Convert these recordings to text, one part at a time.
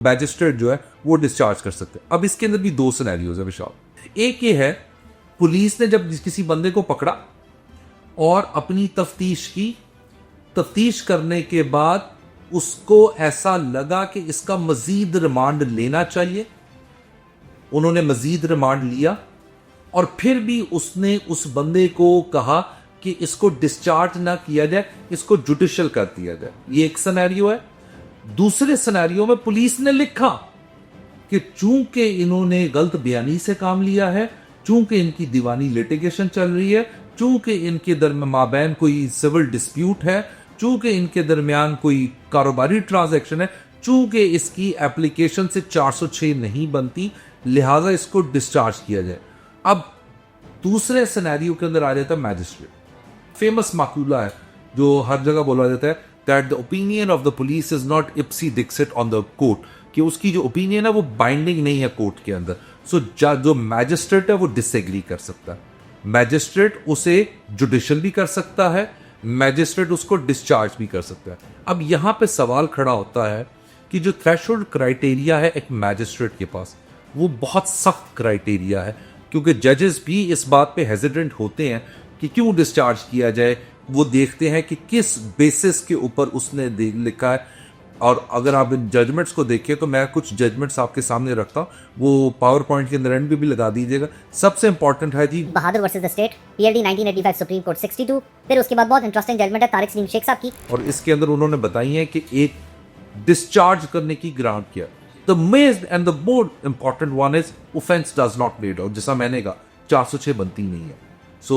Magistrate जो है वो डिस्चार्ज कर सकते हैं। अब इसके अंदर भी दो सिनेरियोज है विशाल। एक ये है, पुलिस ने जब किसी बंदे को पकड़ा और अपनी तफ्तीश की, तफ्तीश करने के बाद उसको ऐसा लगा कि इसका मजीद रिमांड लेना चाहिए, उन्होंने मजीद रिमांड लिया और फिर भी उसने उस बंदे को कहा कि इसको डिस्चार्ज ना किया जाए, इसको जुडिशियल कर दिया जाए। ये एक सिनेरियो है। दूसरे सिनेरियो में पुलिस ने लिखा कि चूंकि इन्होंने गलत बयानी से काम लिया है, चूंकि इनकी दीवानी लिटिगेशन चल रही है, चूंकि इनके माबैन कोई सिविल डिस्प्यूट है, चूंकि इनके दरमियान कोई कारोबारी ट्रांजैक्शन है, चूंकि इसकी एप्लीकेशन से 406 नहीं बनती, लिहाजा इसको डिस्चार्ज किया जाए। अब दूसरे सिनेरियो के अंदर आ जाता है मैजिस्ट्रेट। फेमस माकूला है जो हर जगह बोला जाता है that the opinion of the police is not ipse dixit on the court, कि उसकी जो ओपिनियन है वो बाइंडिंग नहीं है कोर्ट के अंदर। सो जो मैजिस्ट्रेट है वो डिसएग्री कर सकता है, मैजिस्ट्रेट उसे जुडिशियल भी कर सकता है, मैजिस्ट्रेट उसको डिस्चार्ज भी कर सकता है। अब यहां पे सवाल खड़ा होता है कि जो थ्रेशोल्ड क्राइटेरिया है एक मैजिस्ट्रेट के पास, वो बहुत सख्त क्राइटेरिया है, क्योंकि जजेस भी इस बात पे हेजिडेंट होते हैं कि क्यों डिस्चार्ज किया जाए। वो देखते हैं कि किस बेसिस के ऊपर उसने लिखा है। और अगर आप इन जजमेंट्स को देखें तो मैं कुछ जजमेंट्स आपके सामने रखता हूँ, वो पावर पॉइंट के अंदर एंड भी लगा दीजिएगा। सबसे इंपॉर्टेंट है G Bahadur versus the state, PLD 1985 Supreme Court 62। फिर उसके बाद बहुत इंटरेस्टिंग जजमेंट है तारिक सलीम शेख साहब की, और इसके अंदर उन्होंने बताई है कि एक डिस्चार्ज करने की ग्रांट किया। The main and the more important one is offence does not laid out. जैसा मैंने कहा 406 बनती नहीं है, सो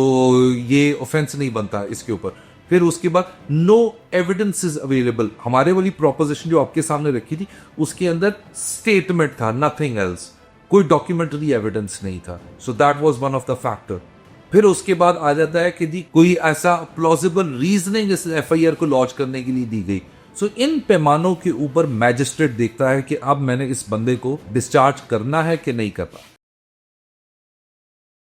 ये ऑफेंस नहीं बनता इसके ऊपर। फिर उसके बाद नो एविडेंस इज अवेलेबल। हमारे वाली प्रोपोजिशन जो आपके सामने रखी थी उसके अंदर स्टेटमेंट था, नथिंग एल्स, कोई डॉक्यूमेंट्री एविडेंस नहीं था। So that was one of the factor. फिर उसके बाद आ जाता है कि जी कोई ऐसा प्लॉजिबल रीजनिंग इस एफआईआर को लॉन्च करने के लिए दी गई। सो इन पैमानों के ऊपर मैजिस्ट्रेट देखता है कि अब मैंने इस बंदे को डिस्चार्ज करना है कि नहीं करना।